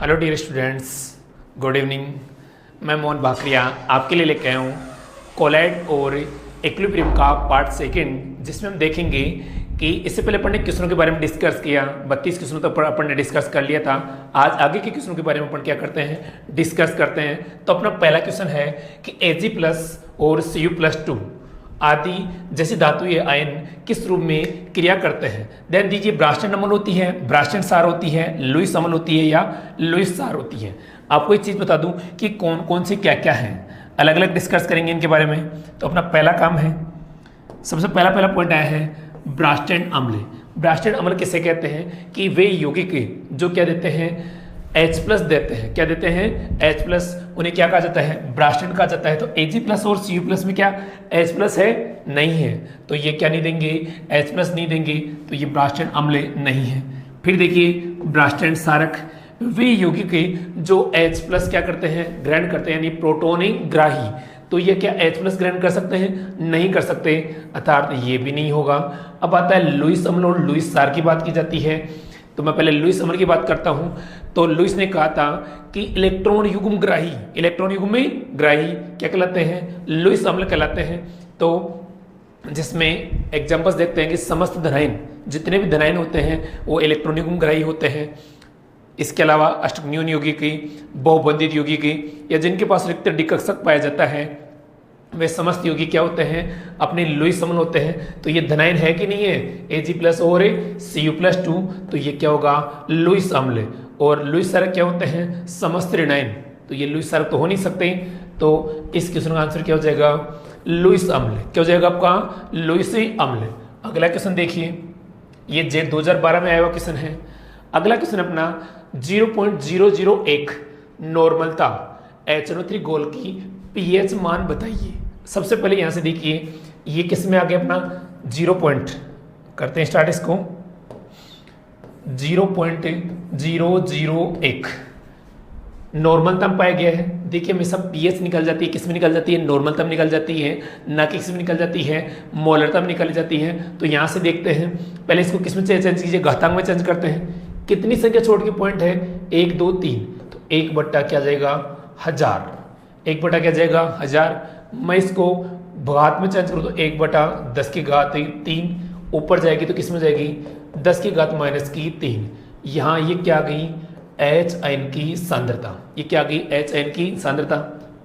Hello dear students, good evening. मैं मोहन भाकरिया आपके लिए लेके आया हूँ कोलॉइड और इक्विलिब्रियम का पार्ट सेकंड, जिसमें हम देखेंगे कि इससे पहले अपन ने क्वेश्चनों के बारे में डिस्कस किया। 32 क्वेश्चनों तक अपन ने डिस्कस कर लिया था। आज आगे के क्वेश्चनों के बारे में अपन क्या करते हैं, डिस्कस करते हैं। तो अपना पहला क्वेश्चन है कि Ag+ और Cu+2 आदि जैसी धातुएं आयन किस रूप में क्रिया करते हैं। ध्यान दीजिए, ब्रास्टन अम्ल होती है, ब्रास्टन सार होती है, लुईस अम्ल होती है या लुईस सार होती है। आपको एक चीज़ बता दूं कि कौन कौन से क्या क्या हैं, अलग अलग डिस्कस करेंगे इनके बारे में। तो अपना पहला काम है, सबसे पहला पॉइंट आया है ब्रास्टन अम्ल। ब्रास्टन अम्ल किसे कहते हैं कि वे यौगिक जो क्या देते हैं, H+ देते हैं। क्या देते हैं? H+। उन्हें क्या कहा जाता है? ब्रास्टन कहा जाता है। तो Ag+ और Cu+ में क्या H+ है? नहीं है। तो ये क्या नहीं देंगे? H+ नहीं देंगे, तो ये ब्रास्टन अम्ल नहीं है। फिर देखिए ब्रास्टन सारक, वे यौगिक जो H+ क्या करते हैं, ग्रहण करते हैं, यानी प्रोटोनिग्राही। तो ये क्या H+ ग्रहण कर सकते हैं? नहीं कर सकते, अर्थात ये भी नहीं होगा। अब आता है लुईस अम्ल और लुईस सार की बात की जाती है। तो मैं पहले लुईस अम्ल की बात करता हूं। तो लुईस ने कहा था कि इलेक्ट्रॉन युग्म ग्राही, इलेक्ट्रॉन युग्म में ग्राही क्या कहलाते हैं? लुईस अम्ल कहलाते हैं। तो जिसमें एग्जांपल्स देखते हैं कि समस्त धनायन, जितने भी धनायन होते हैं वो इलेक्ट्रॉन युग्म ग्राही होते हैं। इसके अलावा अष्टन्यून यौगिक, बहुबंधित यौगिक या जिनके पास रिक्त डिकक्षक पाया जाता है, वे समस्त यौगिक क्या होते हैं? अपने लुईस अम्ल होते हैं। तो ये धनायन है कि नहीं है? Ag+ और Cu+2, तो ये क्या होगा? लुईस अम्ल। और लुईस सारक क्या होते हैं? समस्त ऋणायन। तो ये लुईस सारक तो हो नहीं सकते। तो इस क्वेश्चन का आंसर क्या हो जाएगा? लुईस अम्ल। क्या हो जाएगा आपका? लुईस अम्ल। अगला क्वेश्चन देखिए, ये जेट 2012 में आया हुआ क्वेश्चन है। अगला क्वेश्चन अपना 0.001 नॉर्मलता HNO3 घोल की pH मान बताइए। सबसे पहले यहां से देखिए, ये किस में आ गया अपना 0 पॉइंट, करते हैं स्टार्ट इसको। 0.001 नॉर्मलता पाया गया है। देखिए हमेशा pH निकल जाती है, किस में निकल जाती है? नॉर्मलता में निकल जाती है, ना कि किस में निकल जाती है? मोलरता में निकल जाती है। तो यहां से देखते हैं, पहले इसको किस में चेंज कीजिए? घातांक में चेंज करते हैं। कितनी संख्या छोड़ के पॉइंट है? 1 2 3, तो 1 बट्टा क्या जाएगा? 1000। 1 बटा क्या जाएगा? 1000। मैं इसको घात में चेंज करूँ तो 1 बटा 10 की घात 3 ऊपर जाएगी, तो किस में जाएगी? 10 की घात -3। यहाँ ये क्या आ गई? HN की सांद्रता। ये क्या आ गई? HN की सांद्रता।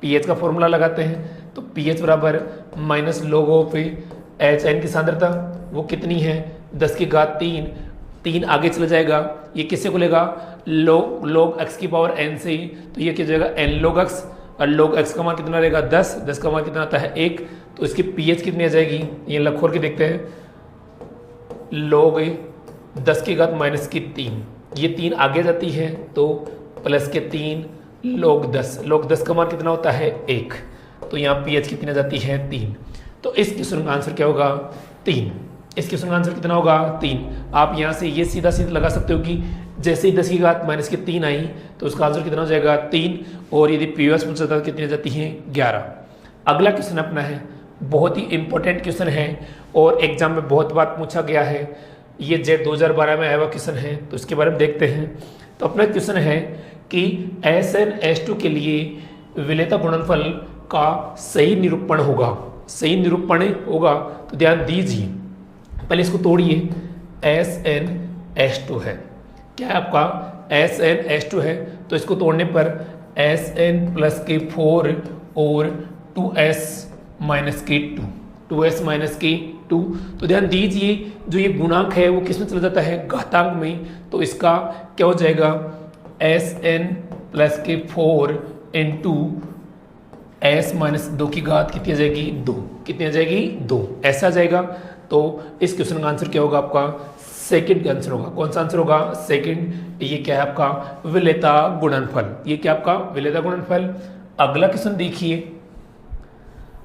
pH का फॉर्मूला लगाते हैं, तो pH बराबर -log ऑफ HN की सांद्रता, वो कितनी है? 10 की घात 3। 3 आगे चला जाएगा, ये किससे खुलेगा? log x की पावर n से। तो ये क्या जाएगा? n log x। और log x का मान कितना रहेगा? 10। 10 का मान कितना आता है? 1। तो इसकी pH कितनी आ जाएगी? ये लखोर के देखते हैं। log 10 की घात -3, ये 3 आगे जाती है, तो प्लस के 3 log 10। log 10 का मान कितना होता है? 1। तो यहाँ pH कितनी आ जाती है? 3। तो इस क्वेश्चन का आंसर क्या होगा? 3। इस क्वेश्चन का आंसर कितना होगा? 3। आप यहाँ से ये सीधा लगा सकते हो कि जैसे ही 10 की घात -3 आई, तो उसका आंसर कितना हो जाएगा? 3। और यदि pH पूछता कितनी आ जाती है? 11। अगला क्वेश्चन अपना है, बहुत ही इंपॉर्टेंट क्वेश्चन है और एग्जाम में बहुत बार पूछा गया है। ये जेट 2012 में आया हुआ क्वेश्चन है, तो इसके बारे में देखते हैं। तो अपना क्वेश्चन है कि SnH2 के लिए विलेयता गुणनफल का सही निरूपण होगा। सही निरूपण होगा, तो ध्यान दीजिए, पहले इसको तोड़िए। SnH2 है, क्या है आपका? SnH2 है। तो इसको तोड़ने पर Sn+4 और 2s-2 2s-2। तो ध्यान दीजिए, जो ये गुणांक है वो किस में चला जाता है? घातांक में। तो इसका क्या हो जाएगा? Sn+4 इंटू s-2 की घात कितनी आ जाएगी? 2। कितनी आ जाएगी? 2। ऐसा आ जाएगा। तो इस क्वेश्चन का आंसर क्या होगा आपका? सेकंड का आंसर होगा। कौन सा आंसर होगा? सेकंड। ये क्या है आपका? विलेयता गुणनफल। ये क्या आपका? विलेयता गुणनफल। अगला क्वेश्चन देखिए,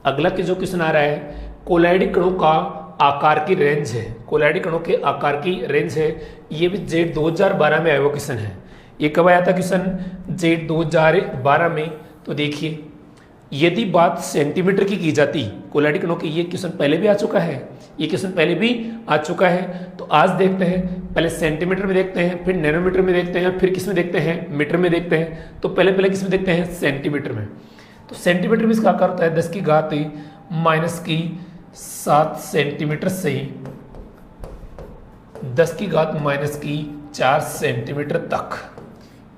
अगला के जो क्वेश्चन आ रहा है, कोलॉइड कणों का आकार की रेंज है। कोलॉइड कणों के आकार की रेंज है। ये भी जेट 2012 में आया हुआ क्वेश्चन है। ये कब आया था क्वेश्चन? जेट 2012 में। तो देखिए यदि बात सेंटीमीटर की जाती, कोलाइड कणों की, ये क्वेश्चन पहले भी आ चुका है, ये क्वेश्चन पहले भी आ चुका है। तो आज देखते हैं, पहले सेंटीमीटर में देखते हैं, फिर नैनोमीटर में देखते हैं, फिर किस में देखते हैं, मीटर में देखते हैं। तो पहले किस में देखते हैं, सेंटीमीटर में। तो सेंटीमीटर में इसका आकार होता है 10 की घात -7 सेंटीमीटर से 10 की घात -4 सेंटीमीटर तक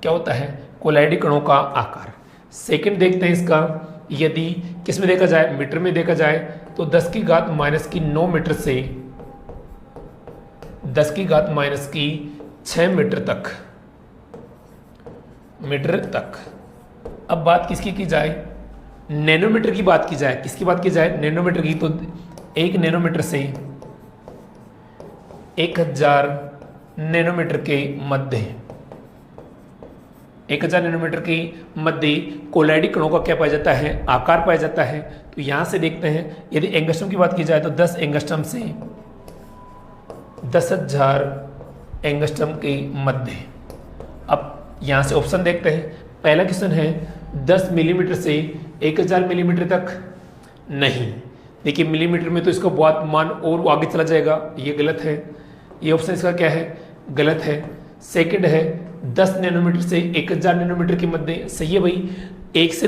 क्या होता है, कोलाइड कणों का आकार। सेकंड देखते हैं इसका, यदि किस में देखा जाए, मीटर में देखा जाए, तो 10 की घात -9 मीटर से 10 की घात -6 मीटर तक। अब बात किसकी की जाए, नैनोमीटर की बात की जाए। किसकी बात की जाए, नैनोमीटर की। तो 1 नैनोमीटर से 1000 नैनोमीटर के मध्य, 1000 नैनोमीटर के मध्य कोलाइड कणों का क्या पाया जाता है, आकार पाया जाता है। तो यहां से देखते हैं, यदि एंगस्ट्रॉम की बात की जाए तो 10 एंगस्ट्रॉम से 10,000 एंगस्ट्रॉम के मध्य। अब यहां से ऑप्शन देखते हैं। पहला क्वेश्चन है 10 मिलीमीटर से 1000 मिलीमीटर तक। नहीं, देखिए मिलीमीटर में तो इसका बहुत मान और आगे चला जाएगा, ये गलत है। ये ऑप्शन इसका क्या है, गलत है। सेकंड है 10 नैनोमीटर से 1000 नैनोमीटर के मध्य, सही है भाई। 1 से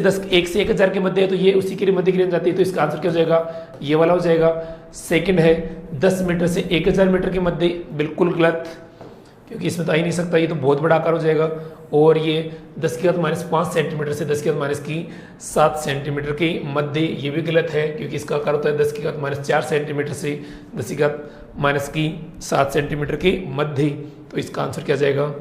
1000 के मध्य है, तो ये उसी के मध्य की रेंज आती है। तो इसका आंसर क्या हो जाएगा, ये वाला हो जाएगा। सेकंड है 10 मीटर से 1000 मीटर के मध्य, बिल्कुल गलत, क्योंकि इसमें तो आ ही नहीं सकता, ये तो बहुत बड़ा आकार हो जाएगा। और ये 10 की घात -5 सेंटीमीटर से 10 की घात -7 सेंटीमीटर के मध्य, ये भी गलत है, क्योंकि इसका आकार होता है 10 की घात -4 सेंटीमीटर से 10 की घात -7 सेंटीमीटर के मध्य। तो इसका आंसर क्या जाएगा,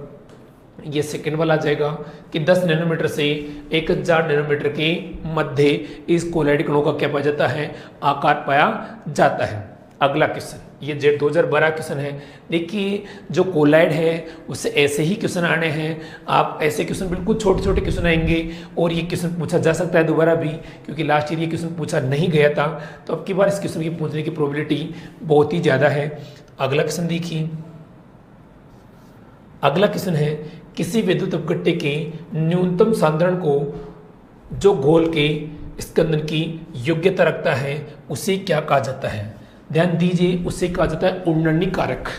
ये सेकंड वाला आ जाएगा कि 10 नैनोमीटर से 1000 नैनोमीटर के मध्य इस कोलाइड कणों का क्या पाया जाता है, आकार पाया जाता है। अगला क्वेश्चन, ये जेड 2012 क्वेश्चन है। देखिए जो कोलाइड है उससे ऐसे ही क्वेश्चन आने हैं। आप ऐसे क्वेश्चन बिल्कुल छोटे छोटे क्वेश्चन आएंगे, और ये क्वेश्चन पूछा जा सकता है दोबारा भी, क्योंकि लास्ट ईयर ये क्वेश्चन पूछा नहीं गया था। तो अब की बार इस क्वेश्चन की पूछने की प्रोबेबिलिटी बहुत ही ज़्यादा है। अगला क्वेश्चन देखिए, अगला क्वेश्चन है किसी विद्युत अपघट्य के न्यूनतम सांद्रण को जो घोल के स्कंदन की योग्यता रखता है उसे क्या कहा जाता है। ध्यान दीजिए, उसे कहा जाता है उन्ननी कारक।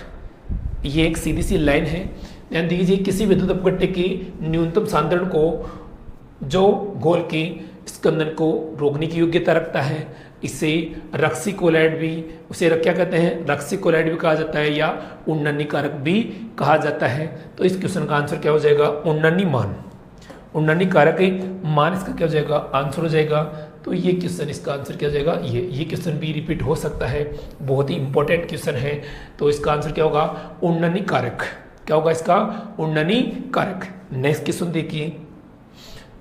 ये एक सीधी सी लाइन है। ध्यान दीजिए, किसी विद्युत अपघट्य के न्यूनतम सांद्रण को जो घोल के स्कंदन को रोकने की योग्यता रखता है, इसे रक्सी कोलाइड भी, उसे क्या कहते हैं, रक्सी कोलाइड भी कहा जाता है, या उन्ननी कारक भी कहा जाता है। तो इस क्वेश्चन का आंसर क्या हो जाएगा, उन्ननी मान। उन्ननी कारक मान इसका क्या हो जाएगा, आंसर हो जाएगा। तो ये क्वेश्चन, इसका आंसर क्या हो जाएगा, ये क्वेश्चन भी रिपीट हो सकता है, बहुत ही इंपॉर्टेंट क्वेश्चन है। तो इसका आंसर क्या होगा, उन्ननी कारक। क्या होगा इसका, उन्ननी कारक। नेक्स्ट क्वेश्चन देखिए,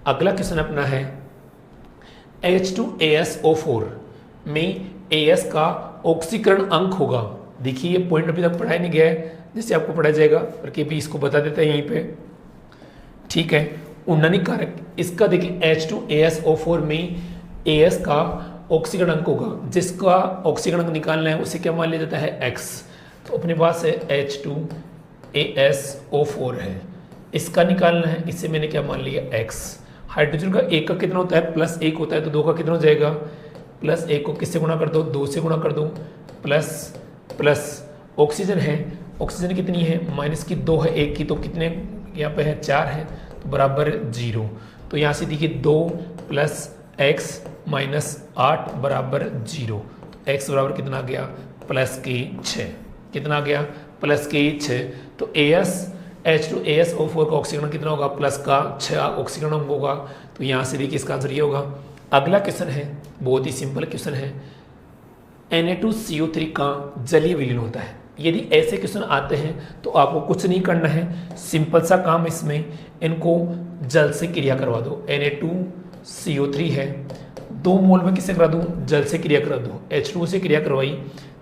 अगला क्वेश्चन अपना है H2AsO4 में AS का ऑक्सीकरण अंक होगा। देखिए ये पॉइंट अभी तक पढ़ाया नहीं गया है, जैसे आपको पढ़ाया जाएगा, करके भी इसको बता देते हैं यहीं पे, ठीक है। उन्ननी कारक इसका देखिए H2AsO4 में AS का ऑक्सीकरण अंक होगा, जिसका ऑक्सीकरण अंक निकालना है उसे क्या मान लिया जाता है, X। तो अपने पास है H2AsO4 है, इसका निकालना है, इसे मैंने क्या मान लिया, X। हाइड्रोजन का एक का कितना होता है, +1 होता है, तो 2 का कितना हो जाएगा, +1 को किससे गुणा कर दो, 2 से गुणा कर दो, प्लस ऑक्सीजन है, ऑक्सीजन कितनी है, -2 है, 1 की, तो कितने यहाँ पे है, 4 है, तो बराबर 0। तो यहाँ से देखिए 2 + x - 8 बराबर 0। तो x बराबर कितना आ गया, +6। कितना आ गया, +6। तो H2AsO4 का ऑक्सीकरण कितना होगा, +6 ऑक्सीकरण होगा। तो यहाँ से देखिए इसका आंसर ये होगा। अगला क्वेश्चन है, बहुत ही सिंपल क्वेश्चन है, Na2CO3 का जलीय विलीन होता है। यदि ऐसे क्वेश्चन आते हैं तो आपको कुछ नहीं करना है, सिंपल सा काम इसमें, इनको जल से क्रिया करवा दो। Na2CO3 है, 2 मोल में किससे करा दूँ, जल से क्रिया करा दो, H2O से क्रिया करवाई।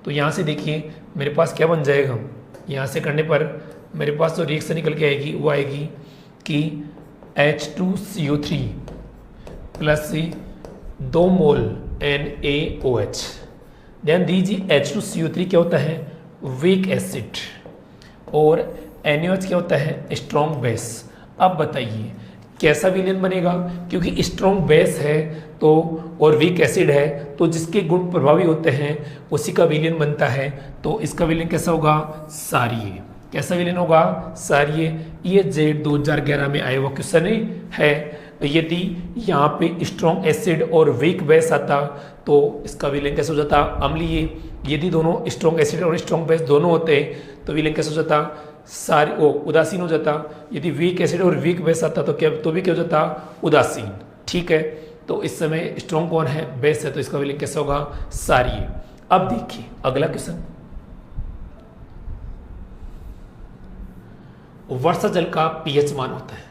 तो यहाँ से देखिए मेरे पास क्या बन जाएगा, यहाँ से करने पर मेरे पास जो रिएक्शन निकल के आएगी वो आएगी कि H2CO3 + 2 मोल NaOH। ध्यान दीजिए H2CO3 क्या होता है, वीक एसिड, और NaOH क्या होता है, स्ट्रॉन्ग बेस। अब बताइए कैसा विलयन बनेगा, क्योंकि स्ट्रॉन्ग बेस है तो और वीक एसिड है तो जिसके गुण प्रभावी होते हैं उसी का विलयन बनता है। तो इसका विलयन कैसा होगा, सारिये। कैसा विलयन होगा, सारिये। ये जेड 2011 में आया हुआ क्वेश्चन है। यदि यहाँ पे स्ट्रॉन्ग एसिड और वीक बेस आता तो इसका विलयन कैसे हो जाता, अम्लीय। यदि दोनों स्ट्रॉन्ग एसिड और स्ट्रॉन्ग बेस दोनों होते तो विलयन कैसे हो जाता, उदासीन हो जाता। यदि वीक एसिड और वीक बेस आता तो भी क्या हो जाता, उदासीन। ठीक है, तो इस समय स्ट्रॉन्ग कौन है, बेस है, तो इसका विलयन कैसे होगा, सारिये। अब देखिए अगला क्वेश्चन, वर्षा जल का पीएच मान होता है।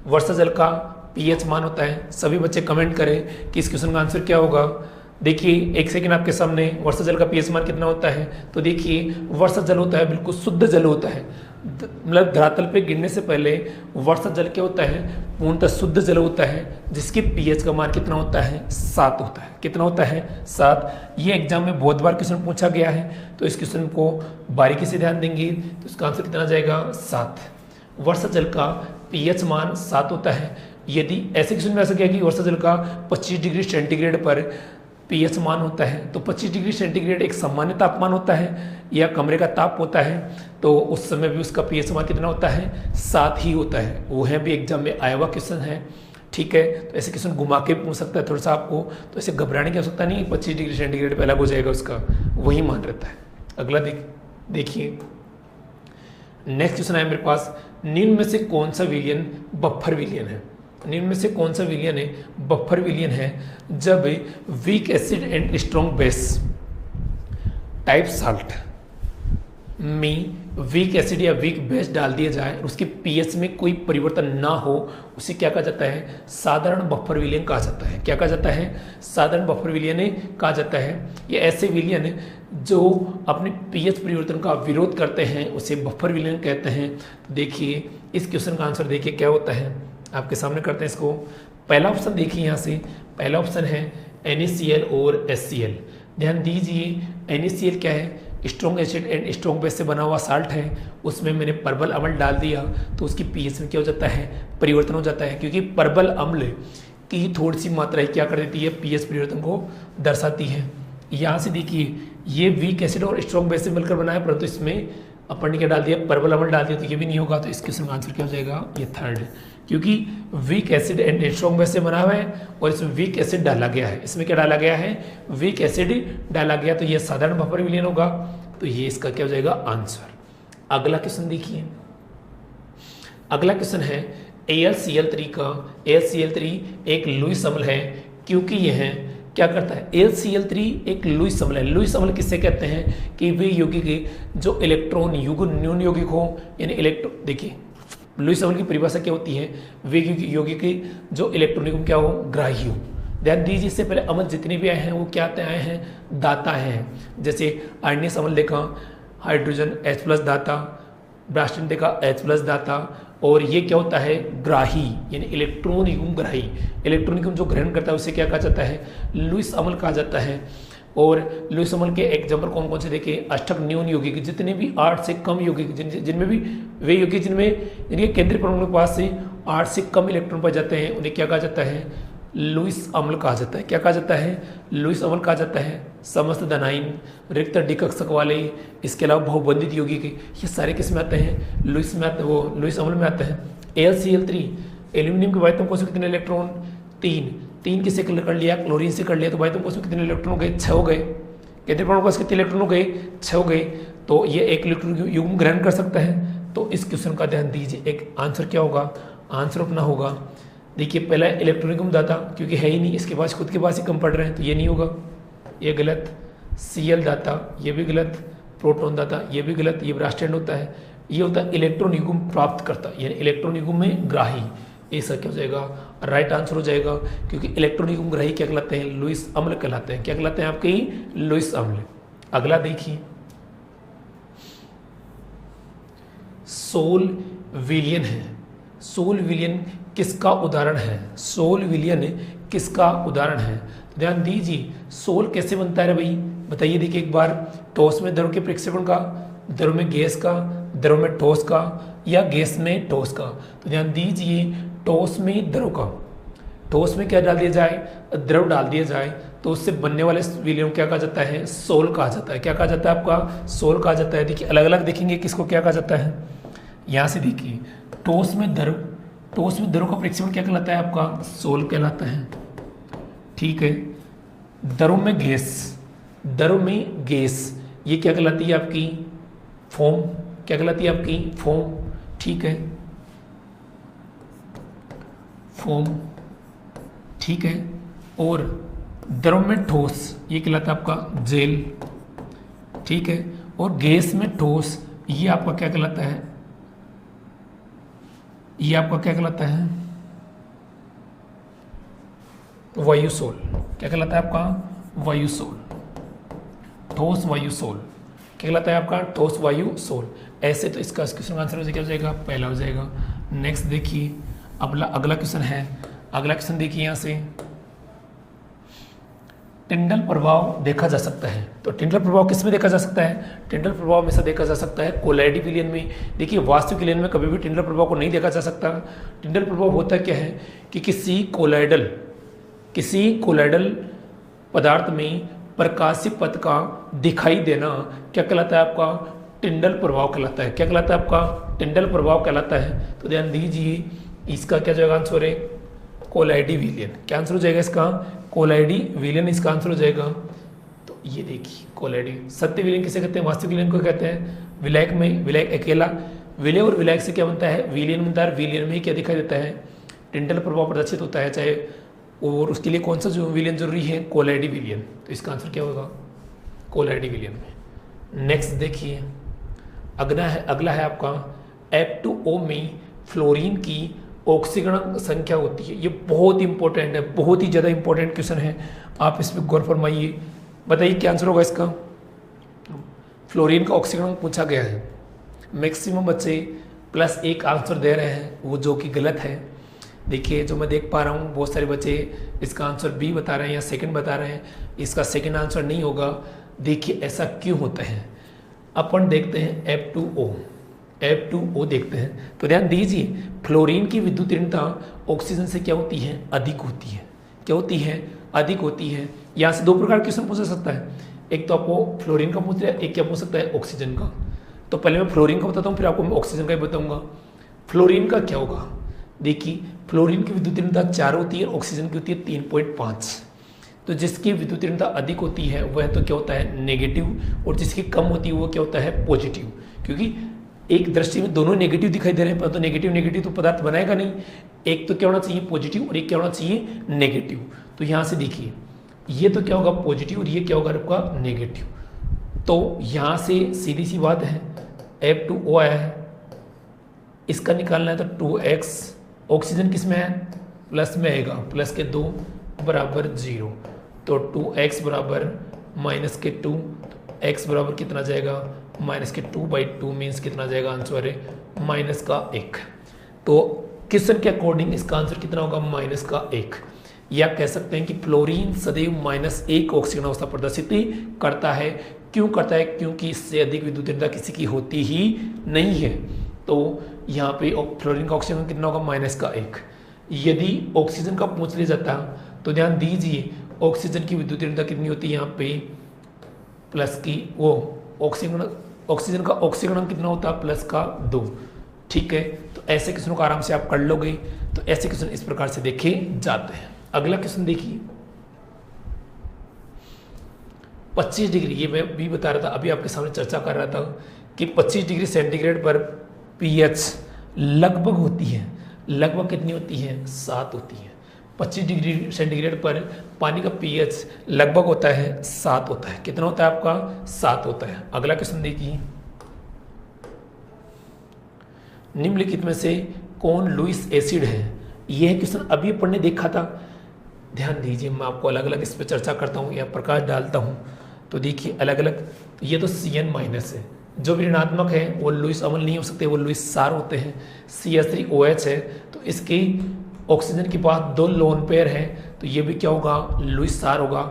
वर्षा जल का पीएच मान होता है। सभी बच्चे कमेंट करें कि इस क्वेश्चन का आंसर क्या होगा। देखिए एक सेकंड आपके सामने, वर्षा जल का पीएच मान कितना होता है, तो देखिए वर्षा जल होता है बिल्कुल शुद्ध जल होता है, मतलब धरातल पे गिरने से पहले वर्षा जल क्या होता है, पूर्णतः शुद्ध जल होता है, जिसकी पीएच का मान कितना होता है, 7 होता है। कितना होता है, 7। ये एग्जाम में बहुत बार क्वेश्चन पूछा गया है, तो इस क्वेश्चन को बारीकी से ध्यान देंगे तो इसका आंसर कितना जाएगा, 7। वर्षा जल का पीएच मान 7 होता है। यदि ऐसे क्वेश्चन में ऐसा क्या कि वर्षा जल का 25 डिग्री सेंटीग्रेड पर पीएच मान होता है, तो 25 डिग्री सेंटीग्रेड एक सामान्य तापमान होता है या कमरे का ताप होता है, तो उस समय भी उसका पीएच मान कितना होता है, 7 ही होता है। वो है भी एग्जाम में आया हुआ क्वेश्चन है। ठीक है, तो ऐसे क्वेश्चन घुमा के पूछ सकता है थोड़ा सा आपको, तो ऐसे घबराने की आवश्यकता नहीं, 25 डिग्री सेंटीग्रेड पे अलग हो जाएगा उसका, वही मान रहता है। अगला देखिए नेक्स्ट क्वेश्चन है मेरे पास, निम्न में से कौन सा विलयन बफर विलयन है। निम्न में से कौन सा विलयन है, बफर विलयन है, जब weak acid and strong base type salt में वीक एसिड या वीक बेस डाल दिया जाए और उसके पीएच में कोई परिवर्तन ना हो, उसे क्या कहा जाता है, साधारण बफर विलयन कहा जाता है। क्या कहा जाता है, साधारण बफर विलयन कहा जाता है। ये ऐसे विलयन जो अपने पीएच परिवर्तन का विरोध करते हैं उसे बफर विलयन कहते हैं। तो देखिए इस क्वेश्चन का आंसर देखिए क्या होता है, आपके सामने करते हैं इसको। पहला ऑप्शन देखिए, यहाँ से पहला ऑप्शन है NaCl और HCl। ध्यान दीजिए NaCl क्या है, strong acid and strong base से बना हुआ साल्ट है, उसमें मैंने परबल अम्ल डाल दिया तो उसकी पीएच में क्या हो जाता है, परिवर्तन हो जाता है, क्योंकि परबल अम्ल की थोड़ी सी मात्रा क्या कर देती है, पीएच परिवर्तन को दर्शाती है। यहाँ से देखिए ये वीक एसिड और स्ट्रॉन्ग बेस से मिलकर बना है, परंतु इसमें अपन ने क्या डाल दिया, परबल अम्ल डाल दिया, तो ये भी नहीं होगा। तो इस क्वेश्चन का आंसर क्या हो जाएगा, ये 3rd, क्योंकि weak acid and strong base से बना हुआ है और इसमें वीक एसिड डाला गया है। इसमें क्या डाला गया है, वीक एसिड डाला गया, तो ये साधारण बफर विलयन होगा। तो ये इसका क्या हो जाएगा, आंसर। अगला क्वेश्चन देखिए, अगला क्वेश्चन है AlCl3 का। AlCl3 एक लुईस अम्ल है, क्योंकि यह क्या करता है, AlCl3 एक लुईस अम्ल है। लुईस अम्ल किससे कहते हैं कि वे यौगिक जो इलेक्ट्रॉन युग्म न्यून यौगिक हो, यानी इलेक्ट्रॉन, देखिए लुईस अम्ल की परिभाषा क्या होती है, वे यौगिक जो इलेक्ट्रॉन युग्म क्या हो, ग्राही हो। ध्यान दीजिए इससे पहले अम्ल जितने भी आए हैं वो क्या आए हैं, दाता हैं। जैसे आयनियस अम्ल देखा, हाइड्रोजन H+ दाता, ब्रास्टिन देखा H+ दाता, और ये क्या होता है, ग्राही, यानी इलेक्ट्रॉन युग्म ग्राही। इलेक्ट्रॉन युग्म जो ग्रहण करता है उसे क्या कहा जाता है, लुईस अम्ल कहा जाता है। और लुईस अम्ल के एग्जाम्पल कौन कौन से देखिए, अष्टक न्यून यौगिक, जितने भी 8 से कम यौगिक, जिनमें भी वे यौगिक जिनके केंद्रीय परमाणु के पास से 8 से कम इलेक्ट्रॉन पाए जाते हैं, उन्हें क्या कहा जाता है, लुईस अम्ल कहा जाता है। क्या कहा जाता है, लुईस अम्ल कहा जाता है। समस्त धनाइन, रिक्त डिकक्षक वाले, इसके अलावा बहुबंधित यौगिक, ये सारे किस में आते हैं, लुईस में आते हैं, वो लुईस अम्ल में आते हैं। AlCl3 एल्यूमिनियम के वायुतम कोश में कितने इलेक्ट्रॉन, 3 किससे कर लिया, क्लोरीन से कर लिया, तो वायुतम कोश में कितने इलेक्ट्रॉन हो गए, 6 हो गए। केंद्रीय परमाणु कोश कितने इलेक्ट्रॉन हो गए, 6 हो गए। तो ये एक इलेक्ट्रॉन युग्म ग्रहण कर सकता है। तो इस क्वेश्चन का ध्यान दीजिए, एक आंसर क्या होगा, आंसर अपना होगा, देखिए पहला इलेक्ट्रॉन युग्म दाता, क्योंकि है ही नहीं, इसके पास खुद के पास ही कम पड़ रहे हैं, तो ये नहीं होगा, ये गलत। Cl दाता, ये भी गलत। प्रोटॉन दाता, ये भी गलत। ये ब्रास्टैंड होता है, ये होता है इलेक्ट्रॉन युग्म प्राप्त करता, यानी इलेक्ट्रॉन युग्म में ग्राही। ऐसा क्या हो जाएगा, राइट आंसर हो जाएगा, क्योंकि इलेक्ट्रॉन युग्म ग्राही क्या कहलाते हैं, लुईस अम्ल कहलाते हैं। क्या कहलाते हैं आपके, लुईस अम्ल। अगला देखिए, सोल विलियन है। सोल विलियन किसका उदाहरण है, सोल विलियन किसका उदाहरण है। तो ध्यान दीजिए सोल कैसे बनता है भाई, बताइए। देखिए एक बार, ठोस में द्रव के प्रक्षेपण का, द्रव में गैस का, द्रव में ठोस का, या गैस में ठोस का। तो ध्यान दीजिए ठोस में द्रव का, ठोस में क्या डाल दिया जाए, द्रव डाल दिया जाए, तो उससे बनने वाले विलयन को क्या कहा जाता है, सोल कहा जाता है। क्या कहा जाता है आपका, सोल कहा जाता है। देखिए अलग अलग देखेंगे किसको क्या कहा जाता है। यहाँ से देखिए ठोस में द्रव, ठोस में द्रव का प्रक्षेपण क्या कहलाता है आपका, सोल कहलाता है। ठीक है, द्रव में गैस, द्रव में गैस ये क्या कहलाती है आपकी, फोम। क्या कहलाती है आपकी, फोम। ठीक है, फोम। ठीक है, और द्रव में ठोस ये कहलाता है आपका जेल। ठीक है, और गैस में ठोस ये आपका क्या कहलाता है, ये आपका क्या कहलाता है, वायुसोल। क्या कहलाता है आपका, वायुसोल। ठोस वायुसोल क्या कहलाता है आपका, ठोस वायुसोल। ऐसे तो इसका क्वेश्चन का आंसर हो क्या हो जाएगा, पहला हो जाएगा। नेक्स्ट देखिए अगला क्वेश्चन है, अगला क्वेश्चन देखिए यहाँ से, टिंडल प्रभाव देखा जा सकता है। तो टिंडल प्रभाव किस में देखा जा सकता है, टिंडल प्रभाव हमेशा देखा जा सकता है कोलाइडी विलयन में। देखिए वास्तविक विलयन में कभी भी टिंडल प्रभाव को नहीं देखा जा सकता। टिंडल प्रभाव होता क्या है कि किसी कोलाइडल पदार्थ में प्रकाशीय पथ का दिखाई देना क्या कहलाता है आपका, टिंडल प्रभाव कहलाता है। क्या कहलाता है आपका, टिंडल प्रभाव कहलाता है। तो ध्यान दीजिए इसका क्या जाएगा आंसर है, कोलाइडी विलयन। क्या आंसर हो जाएगा इसका, कोलाइडी विलयन इसका आंसर हो जाएगा। तो ये देखिए कोलाइडी, सत्य विलयन किसे कहते हैं, वास्तविक विलयन को कहते हैं। विलायक में विलायक अकेला, विलय और विलायक से क्या बनता है, विलयन बनता है। विलयन में क्या दिखाई देता है, टिंडल प्रभाव प्रदर्शित होता है चाहे, और उसके लिए कौन सा जो विलयन जरूरी है, कोलाइडी विलयन। तो इसका आंसर क्या होगा, कोलाइडी विलयन में। नेक्स्ट देखिए अगला है आपका F2O में फ्लोरीन की ऑक्सीकरण संख्या होती है। ये बहुत इंपॉर्टेंट है, बहुत ही ज़्यादा इंपॉर्टेंट क्वेश्चन है, आप इस पर गौर फरमाइए। बताइए क्या आंसर होगा इसका, फ्लोरीन का ऑक्सीकरण पूछा गया है। मैक्सिमम बच्चे +1 आंसर दे रहे हैं, वो जो कि गलत है। देखिए जो मैं देख पा रहा हूँ बहुत सारे बच्चे इसका आंसर बी बता रहे हैं या सेकंड बता रहे हैं, इसका सेकंड आंसर नहीं होगा। देखिए ऐसा क्यों होता है, अपन देखते हैं F2O देखते हैं। तो ध्यान दीजिए फ्लोरीन की विद्युत ऋणता ऑक्सीजन से क्या होती है, अधिक होती है। क्या होती है, अधिक होती है। यहाँ से 2 प्रकार के क्वेश्चन पूछा सकता है, एक तो आपको फ्लोरीन का पूछ रहा है, एक क्या पूछ सकता है, ऑक्सीजन का। तो पहले मैं फ्लोरीन का बताता हूँ, फिर आपको मैं ऑक्सीजन का ही बताऊंगा। फ्लोरीन का क्या होगा, देखिए फ्लोरीन की विद्युत ऋणता 4 होती है, ऑक्सीजन की होती है 3.5। तो जिसकी विद्युत ऋणता अधिक होती है वह तो क्या होता है, नेगेटिव, और जिसकी कम होती है वो क्या होता है, पॉजिटिव। क्योंकि एक दृष्टि में दोनों नेगेटिव दिखाई दे रहे हैं, पर तो नेगेटिव तो पदार्थ बनाएगा नहीं। एक तो क्या होना चाहिए, पॉजिटिव, और एक क्या होना चाहिए, नेगेटिव। तो यहाँ से देखिए ये तो क्या होगा, पॉजिटिव, और ये क्या होगा आपका, नेगेटिव। तो यहाँ से सीधी सी बात है, F2O आया है, इसका निकालना है तो 2x, ऑक्सीजन किस में है, प्लस में आएगा, प्लस के 2 बराबर 0। तो 2x बराबर -2, तो x बराबर कितना जाएगा, -2/2 मीन्स कितना जाएगा आंसर है, -1। तो क्वेश्चन के अकॉर्डिंग इसका आंसर कितना होगा, -1। या कह सकते हैं कि फ्लोरीन सदैव -1 ऑक्सीजन अवस्था प्रदर्शित करता है। क्यों करता है, क्योंकि इससे अधिक विद्युत ऋणता किसी की होती ही नहीं है। तो यहाँ पे फ्लोरीन का ऑक्सीजन कितना होगा, -1। यदि ऑक्सीजन का पूछ लिया जाता तो ध्यान दीजिए ऑक्सीजन की विद्युत ऋणता कितनी होती है, यहाँ पे प्लस की वो ऑक्सीजन का ऑक्सीकरण कितना होता है, +2। ठीक है, तो ऐसे क्वेश्चनों का आराम से आप कर लोगे। तो ऐसे क्वेश्चन इस प्रकार से देखे जाते हैं। अगला क्वेश्चन देखिए 25 डिग्री, ये मैं भी बता रहा था, अभी आपके सामने चर्चा कर रहा था कि 25 डिग्री सेंटीग्रेड पर pH लगभग होती है, लगभग कितनी होती है, 7 होती है। 25 डिग्री सेंटीग्रेड पर पानी का pH लगभग होता है 7 होता है। कितना होता है आपका, 7 होता है। अगला क्वेश्चन देखिए, निम्नलिखित में से कौन लुईस एसिड है। यह क्वेश्चन अभी अपन ने देखा था। ध्यान दीजिए मैं आपको अलग अलग इस पर चर्चा करता हूँ या प्रकाश डालता हूँ। तो देखिए अलग अलग, ये तो Cn- है, जो भी ऋणात्मक है वो लुईस अम्ल नहीं हो सकते, वो लुईस सार होते हैं। CH3OH है, तो इसकी ऑक्सीजन के पास 2 लोन पेयर है, तो ये भी क्या होगा, लुईस सार होगा।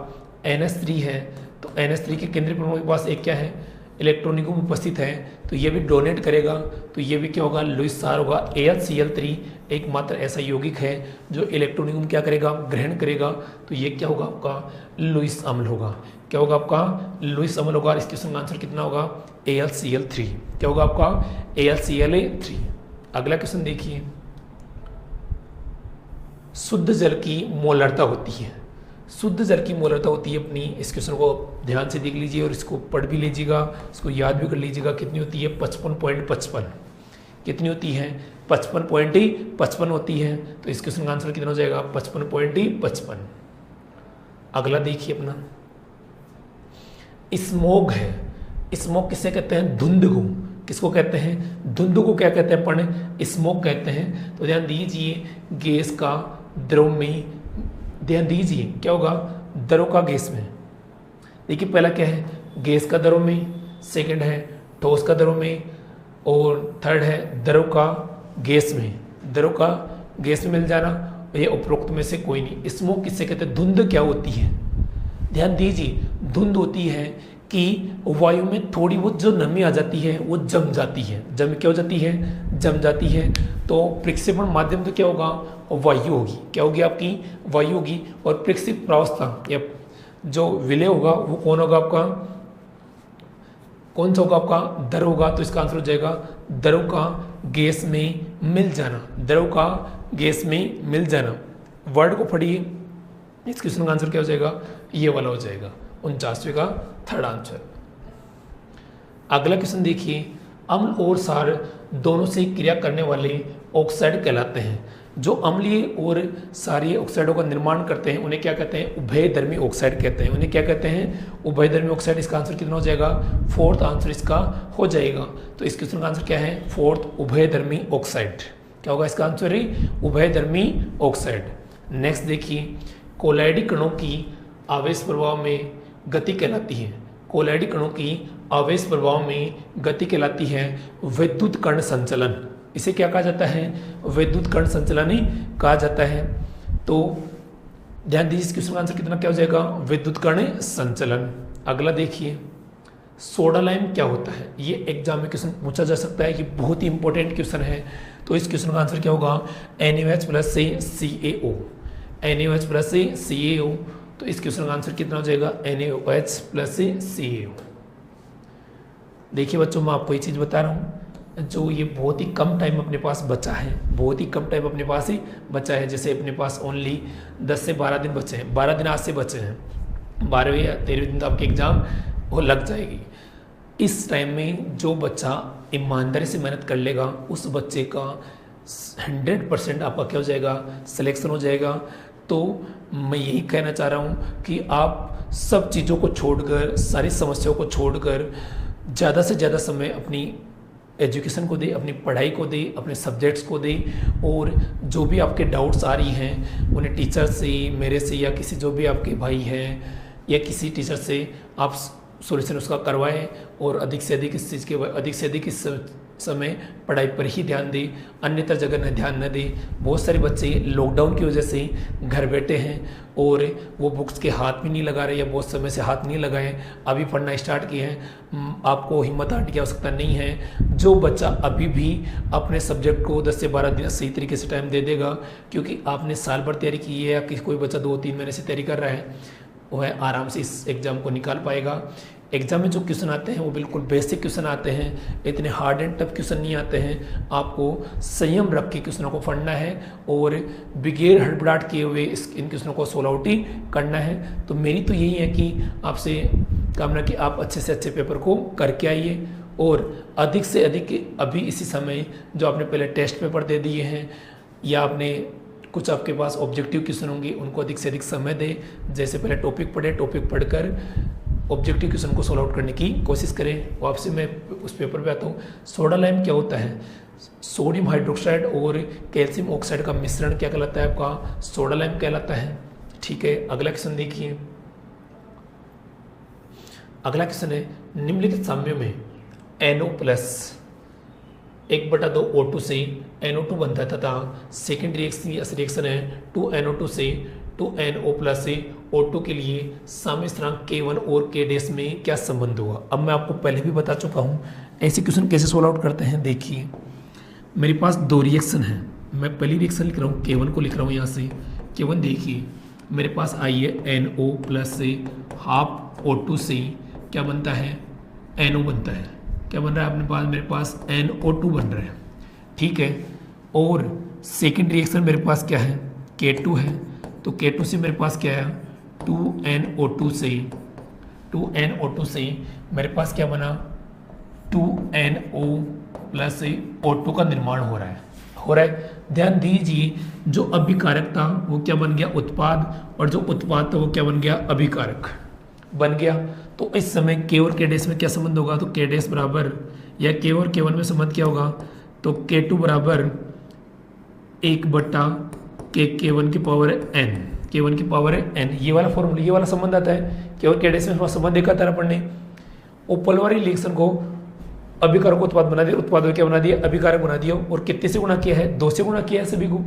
NH3 है, तो NH3 के केंद्रीय परमाणु के पास एक क्या है, इलेक्ट्रॉनिक उपस्थित है तो ये भी डोनेट करेगा, तो ये भी क्या होगा, लुईस सार होगा। AlCl3 एकमात्र ऐसा यौगिक है जो इलेक्ट्रॉनिक क्या करेगा, ग्रहण करेगा, तो ये क्या होगा आपका लुईस अम्ल होगा। क्या होगा आपका लुईस अम्ल होगा। इस क्वेश्चन का आंसर कितना होगा, AlCl3। क्या होगा आपका AlCl3। अगला क्वेश्चन देखिए, शुद्ध जल की मोलरता होती है, शुद्ध जल की मोलरता होती है अपनी, इस क्वेश्चन को ध्यान से देख लीजिए और इसको पढ़ भी लीजिएगा, इसको याद भी कर लीजिएगा। कितनी होती है, 55.55। कितनी होती है, 55.55 होती है। तो इस क्वेश्चन का आंसर कितना हो जाएगा, 55.55। अगला देखिए अपना, स्मोग है। स्मोग किसे कहते हैं, धुंध को। किसको कहते हैं, धुंध को क्या कहते हैं अपन, स्मोक कहते हैं। तो ध्यान दीजिए, गैस का द्रव में, ध्यान दीजिए क्या होगा, द्रव का गैस में। देखिए पहला क्या है, गैस का द्रव में, सेकंड है ठोस का द्रव में, और थर्ड है द्रव का गैस में। द्रव का गैस में मिल जाना, ये उपरोक्त में से कोई नहीं। स्मोक किससे कहते हैं, धुंध क्या होती है, ध्यान दीजिए, धुंध होती है कि वायु में थोड़ी बहुत जो नमी आ जाती है वो जम जाती है। जम क्या हो जाती है, जम जाती है। तो प्रक्षेपण माध्यम तो क्या होगा, वायु होगी। क्या होगी आपकी, वायु होगी। और प्रक्षेप प्रावस्था या जो विलय होगा वो कौन होगा आपका, कौन सा होगा आपका, द्रव होगा। तो इसका आंसर हो जाएगा द्रव का गैस में मिल जाना, द्रव का गैस में मिल जाना। वर्ड को पढ़िए, इस क्वेश्चन का आंसर क्या हो जाएगा, ये वाला हो जाएगा 49वें का थर्ड आंसर। अगला क्वेश्चन देखिए, अम्ल और सार दोनों से क्रिया करने वाले ऑक्साइड कहलाते हैं। जो अम्लीय और सारीय ऑक्साइडों का निर्माण करते हैं उन्हें क्या कहते हैं, उभयधर्मी ऑक्साइड कहते हैं। उन्हें क्या कहते हैं, उभयधर्मी ऑक्साइड। इसका आंसर कितना हो जाएगा, फोर्थ आंसर इसका हो जाएगा। तो इस क्वेश्चन का आंसर क्या है, फोर्थ, उभयधर्मी ऑक्साइड। क्या होगा इसका आंसर है, उभयधर्मी ऑक्साइड। नेक्स्ट देखिए, कोलाइडी कणों की आवेश प्रभाव में गति कहलाती है। कोलाइडी कणों की आवेश प्रभाव में गति कहलाती है विद्युत कण संचलन। इसे क्या कहा जाता है, विद्युत कण संचलन ही कहा जाता है। तो ध्यान दीजिए, इस क्वेश्चन का आंसर कितना क्या हो जाएगा, विद्युत कण संचलन। अगला देखिए, सोडा लाइम क्या होता है। ये एग्जाम में क्वेश्चन पूछा जा सकता है कि बहुत ही इंपॉर्टेंट क्वेश्चन है। तो इस क्वेश्चन का आंसर क्या होगा, NaOH प्लस से CaO, NaOH प्लस से CaO। तो इस क्वेश्चन का आंसर कितना हो जाएगा, NaOH प्लस से CaO। देखिए बच्चों, मैं आपको ये चीज़ बता रहा हूँ, जो ये बहुत ही कम टाइम अपने पास बचा है, बहुत ही कम टाइम अपने पास ही बचा है। जैसे अपने पास ओनली 10 से 12 दिन बचे हैं, 12 दिन आज से बचे हैं, 12वें या 13वें दिन तो आपके एग्ज़ाम वो लग जाएगी। इस टाइम में जो बच्चा ईमानदारी से मेहनत कर लेगा उस बच्चे का 100% आपका क्या हो जाएगा, सिलेक्शन हो जाएगा। तो मैं यही कहना चाह रहा हूँ कि आप सब चीज़ों को छोड़कर, सारी समस्याओं को छोड़कर ज़्यादा से ज़्यादा समय अपनी एजुकेशन को दे, अपनी पढ़ाई को दे, अपने सब्जेक्ट्स को दे। और जो भी आपके डाउट्स आ रही हैं उन्हें टीचर से, मेरे से, या किसी जो भी आपके भाई हैं या किसी टीचर से आप सॉल्यूशन उसका करवाएं। और अधिक से अधिक इस चीज़ के, अधिक से अधिक इस समय पढ़ाई पर ही ध्यान दें, अन्यथा जगह न ध्यान न दें। बहुत सारे बच्चे लॉकडाउन की वजह से घर बैठे हैं और वो बुक्स के हाथ भी नहीं लगा रहे या बहुत समय से हाथ नहीं लगाए, अभी पढ़ना स्टार्ट किए हैं। आपको हिम्मत हारने की आवश्यकता नहीं है। जो बच्चा अभी भी अपने सब्जेक्ट को 10 से 12 दिन सही तरीके से टाइम दे देगा, क्योंकि आपने साल भर तैयारी की है या कोई बच्चा 2-3 महीने से तैयारी कर रहा है, वह आराम से इस एग्ज़ाम को निकाल पाएगा। एग्ज़ाम में जो क्वेश्चन आते हैं वो बिल्कुल बेसिक क्वेश्चन आते हैं, इतने हार्ड एंड टफ क्वेश्चन नहीं आते हैं। आपको संयम रख के क्वेश्चनों को पढ़ना है और बगैर हड़बड़ाहट किए हुए इन क्वेश्चनों को सॉल्व आउट ही करना है। तो मेरी तो यही है कि आपसे कामना कि आप अच्छे से अच्छे पेपर को करके आइए और अधिक से अधिक अभी इसी समय जो आपने पहले टेस्ट पेपर दे दिए हैं या आपने कुछ आपके पास ऑब्जेक्टिव क्वेश्चन होंगे उनको अधिक से अधिक समय दें। जैसे पहले टॉपिक पढ़े, टॉपिक पढ़कर ऑब्जेक्टिव क्वेश्चन को सॉल्व आउट करने की कोशिश करें। और आपसे मैं उस पेपर पे आता हूँ। सोडा लाइम क्या होता है, सोडियम हाइड्रोक्साइड और कैल्शियम ऑक्साइड का मिश्रण क्या कहलाता है, आपका सोडा लाइम कहलाता है। ठीक है, अगला क्वेश्चन देखिए। अगला क्वेश्चन है, निम्नलिखित साम्यों में NO प्लस 1/2 O2 से NO2 बनता है तथा सेकेंड रिएक्शन है 2NO2 से तो NO प्लस से O2 के लिए साम्य स्थिरांक K1 और K डैश में क्या संबंध होगा। अब मैं आपको पहले भी बता चुका हूँ ऐसे क्वेश्चन कैसे सोल्व आउट करते हैं। देखिए मेरे पास दो रिएक्शन है, मैं पहली रिएक्शन लिख रहा हूँ K1 को लिख रहा हूँ यहाँ से K1। देखिए मेरे पास आई है NO प्लस से हाफ O2 से क्या बनता है NO बनता है। क्या बन रहा है अपने पास, मेरे पास NO2 बन रहा है, ठीक है। और सेकेंड रिएक्शन मेरे पास क्या है K2 है, तो K2 से मेरे पास क्या है 2NO2 से मेरे पास क्या बना 2NO प्लस O2 का निर्माण हो रहा है। ध्यान दीजिए जो अभिकारक था वो क्या बन गया उत्पाद, और जो उत्पाद था वो क्या बन गया अभिकारक बन गया। तो इस समय K और K डैश में क्या संबंध होगा, तो K डैश बराबर या K और K1 में संबंध क्या होगा, तो K2 बराबर 1/K K1 की पावर n, K1 की पावर n। ये वाला फॉर्मूला, ये वाला संबंध आता है K और K डैश में संबंध देखा था अपन ने। उपलवारी रिएक्शन को अभिकारक उत्पाद बना दिया, उत्पाद को क्या बना दिया अभिकारक बना दिया, और कितने से गुणा किया है 2 से गुणा किया है सभी को,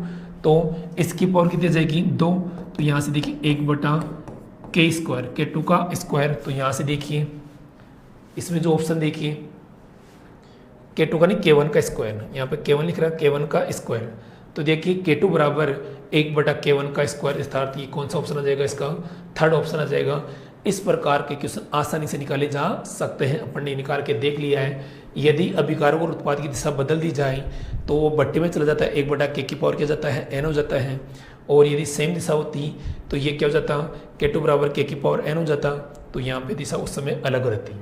तो इसकी पावर कितनी आ जाएगी 2। तो यहाँ से देखिए 1/K स्क्वायर K2 का स्क्वायर, तो यहाँ से देखिए इसमें जो ऑप्शन देखिए K2 का नहीं K1 का स्क्वायर, यहाँ पे K1 लिख रहा है K1 का स्क्वायर, तो देखिए K2 बराबर 1/K1 का स्क्वायर, अर्थात ये कौन सा ऑप्शन आ जाएगा इसका थर्ड ऑप्शन आ जाएगा। इस प्रकार के क्वेश्चन आसानी से निकाले जा सकते हैं, अपन ने निकाल के देख लिया है। यदि अभिकारक और उत्पाद की दिशा बदल दी जाए तो वो बट्टे में चला जाता है, 1/K की पावर क्या जाता है n हो जाता है, और यदि सेम दिशा होती तो ये क्या हो जाता K2 बराबर K की पावर n हो जाता, तो यहाँ पे दिशा उस समय अलग रहती।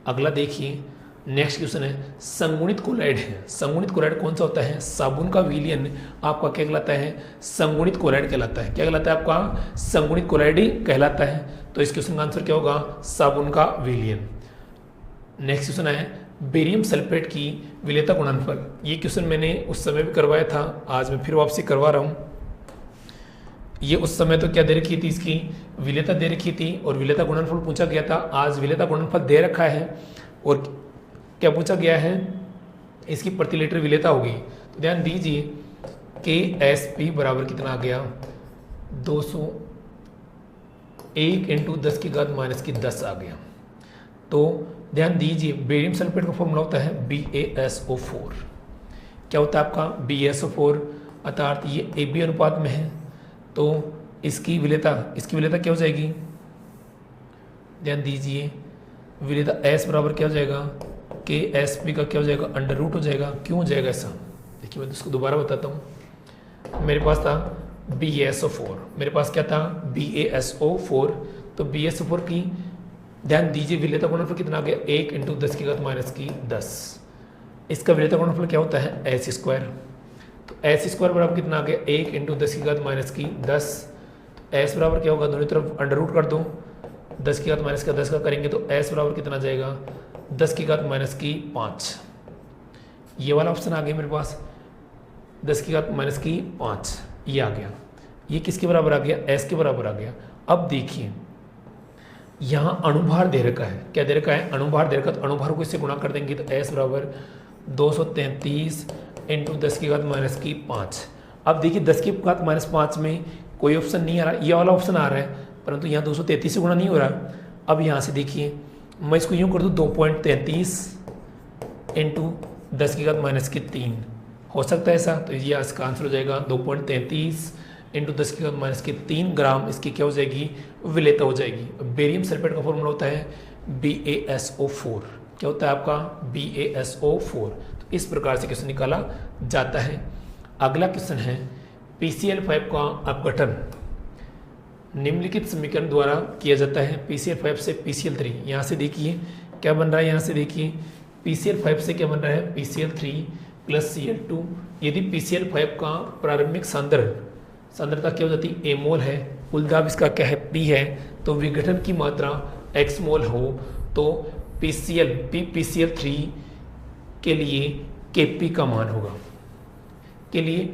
अगला देखिए नेक्स्ट क्वेश्चन है संगुणित क्लोराइड है। संगुणित क्लोराइड कौन सा होता है, साबुन का विलयन आपका क्या कहलाता है संगुणित क्लोराइड कहलाता है। क्या कहलाता है आपका संगुणित क्लोराइड कहलाता है। तो इस क्वेश्चन का आंसर क्या होगा साबुन का विलयन। नेक्स्ट क्वेश्चन है बेरियम सल्फेट की विलेयता गुणनफल। ये क्वेश्चन मैंने उस समय भी करवाया था, आज मैं फिर वापसी करवा रहा हूँ। ये उस समय तो क्या दे रखी थी, इसकी विलेयता दे रखी थी और विलेयता गुणनफल पूछा गया था। आज विलेयता गुणनफल दे रखा है और क्या पूछा गया है इसकी प्रति लीटर विलेयता होगी। तो ध्यान दीजिए KSP बराबर कितना आ गया 201 × 10⁻⁻10 आ गया। तो ध्यान दीजिए बेरियम सल्फेट का फॉर्मूला होता है BaSO4। क्या होता है आपका BaSO4, अर्थात ये AB अनुपात में है, तो इसकी विलेयता क्या हो जाएगी, ध्यान दीजिए विलेयता S बराबर क्या हो जाएगा KSP का क्या हो जाएगा √ हो जाएगा। क्यों हो जाएगा ऐसा, देखिए मैं इसको दोबारा बताता हूँ। मेरे पास था BaSO4, मेरे पास क्या था BaSO4, तो BaSO4 की ध्यान दीजिए विलेयता गुणनफल कितना आ गया 1 × 10⁻⁻10। इसका विलेयता गुणनफल क्या होता है S स्क्वायर, तो S स्क्वायर बराबर कितना आ गया 1 × 10⁻⁻10। तो S बराबर क्या होगा, दोनों तरफ √ कर दो, 10⁻⁻10 का करेंगे तो S बराबर कितना आ जाएगा 10⁻⁻5। ये वाला ऑप्शन आ गया मेरे पास 10⁻⁻5, ये आ गया। ये किसके बराबर आ गया S के बराबर आ गया। अब देखिए यहाँ अणुभार दे रखा है, क्या दे रखा है अणुभार दे रखा, तो अणुभार को इससे गुणा कर देंगे तो S बराबर 233 × 10⁻⁻5। अब देखिए 10⁻⁻5 में कोई ऑप्शन नहीं आ रहा, ये वाला ऑप्शन आ रहा है, परंतु यहाँ 233 से गुणा नहीं हो रहा। अब यहाँ से देखिए मैं इसको यूँ कर दूँ 2.33 × 10⁻⁻3 हो सकता है ऐसा, तो ये इसका आंसर हो जाएगा 2.33 × 10⁻⁻3 ग्राम इसकी क्या हो जाएगी विलेयता हो जाएगी। बेरियम सल्फेट का फॉर्मूला होता है BaSO4। क्या होता है आपका BaSO4। तो इस प्रकार से क्वेश्चन निकाला जाता है। अगला क्वेश्चन है PCl5 का अपघटन निम्नलिखित समीकरण द्वारा किया जाता है। PCl5 से PCl3, यहाँ से देखिए क्या बन रहा है, यहाँ से देखिए PCl5 से क्या बन रहा है PCl3 + Cl2। यदि PCl5 का प्रारंभिक सांद्रता क्या हो जाती है A मोल है, कुल दाब इसका क्या है P है, तो विघटन की मात्रा X मोल हो तो PCl3 के लिए Kp का मान होगा। के लिए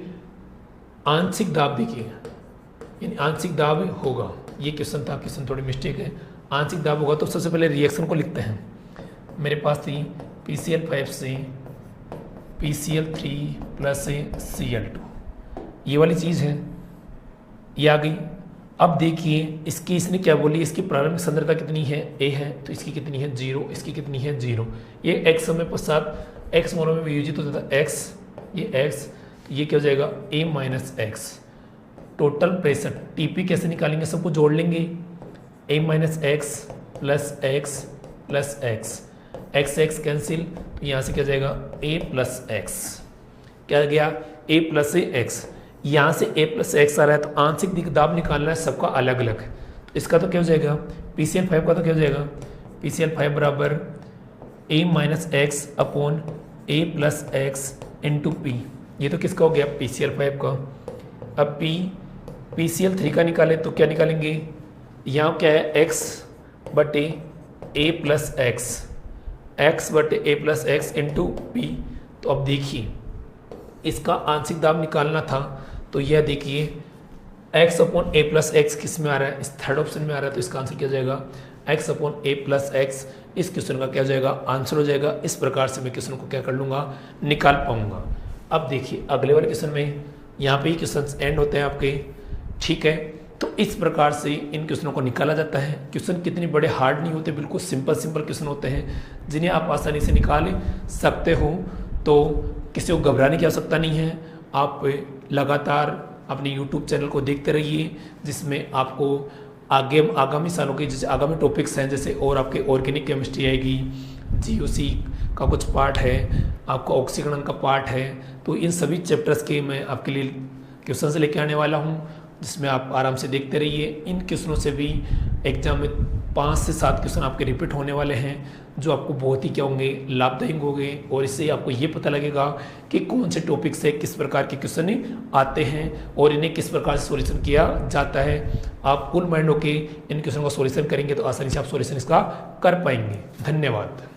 आंशिक दाब देखिए, यानी आंशिक दाब होगा। ये क्वेश्चन था, क्वेश्चन थोड़ी मिस्टेक है। आंशिक दाब होगा तो सबसे पहले रिएक्शन को लिखते हैं। मेरे पास थी PCl5 से PCl3 + Cl2, ये वाली चीज़ है। ये आ गई। अब देखिए इसकी इसने क्या बोली, इसकी प्रारंभिक सांद्रता कितनी है, ए है, तो इसकी कितनी है 0, इसकी कितनी है 0। ये x समय पश्चात x मोनो में वियोजित हो जाता है x, ये x, तो ये क्या हो जाएगा a minus x. Total pressure TP कैसे निकालेंगे, सबको जोड़ लेंगे, a minus x plus x plus x, x x cancel, तो यहाँ से क्या हो जाएगा a प्लस एक्स, क्या गया a प्लस एक्स। यहाँ से a प्लस एक्स आ रहा है तो आंशिक दाब निकालना है सबका अलग अलग। तो इसका तो क्या हो जाएगा PCl5 का तो क्या हो जाएगा PCl5 बराबर a minus x upon a plus x into P. ये तो किसका हो गया PCl5 का। अब PCl3 का निकाले तो क्या निकालेंगे, यहाँ क्या है x बटे a प्लस एक्स, x बटे a plus x into P. तो अब देखिए इसका आंशिक दाब निकालना था, तो यह देखिए x upon a plus x किस में आ रहा है, इस थर्ड ऑप्शन में आ रहा है, तो इसका आंसर क्या हो जाएगा x upon a plus x. इस क्वेश्चन का क्या हो जाएगा आंसर हो जाएगा। इस प्रकार से मैं क्वेश्चन को क्या कर लूँगा, निकाल पाऊंगा। अब देखिए अगले वाले क्वेश्चन में, यहाँ पे ही क्वेश्चन एंड होते हैं आपके, ठीक है। तो इस प्रकार से इन क्वेश्चनों को निकाला जाता है। क्वेश्चन कितने बड़े हार्ड नहीं होते, बिल्कुल सिंपल क्वेश्चन होते हैं जिन्हें आप आसानी से निकाल सकते हो। तो किसी को घबराने की आवश्यकता नहीं है, आप लगातार अपने YouTube चैनल को देखते रहिए, जिसमें आपको आगामी सालों के जैसे आगामी टॉपिक्स हैं, जैसे और आपके ऑर्गेनिक केमिस्ट्री आएगी, GOC का कुछ पार्ट है, आपका ऑक्सीकरण का पार्ट है। तो इन सभी चैप्टर्स के मैं आपके लिए क्वेश्चंस लेके आने वाला हूं, जिसमें आप आराम से देखते रहिए। इन क्वेश्चनों से भी एग्जाम में 5 से 7 क्वेश्चन आपके रिपीट होने वाले हैं, जो आपको बहुत ही क्या होंगे लाभदायक होंगे। और इससे आपको ये पता लगेगा कि कौन से टॉपिक से किस प्रकार के क्वेश्चन आते हैं और इन्हें किस प्रकार से सॉल्यूशन किया जाता है। आप फुल माइंड होके इन क्वेश्चन का सॉल्यूशन करेंगे तो आसानी से आप सॉल्यूशन इसका कर पाएंगे। धन्यवाद।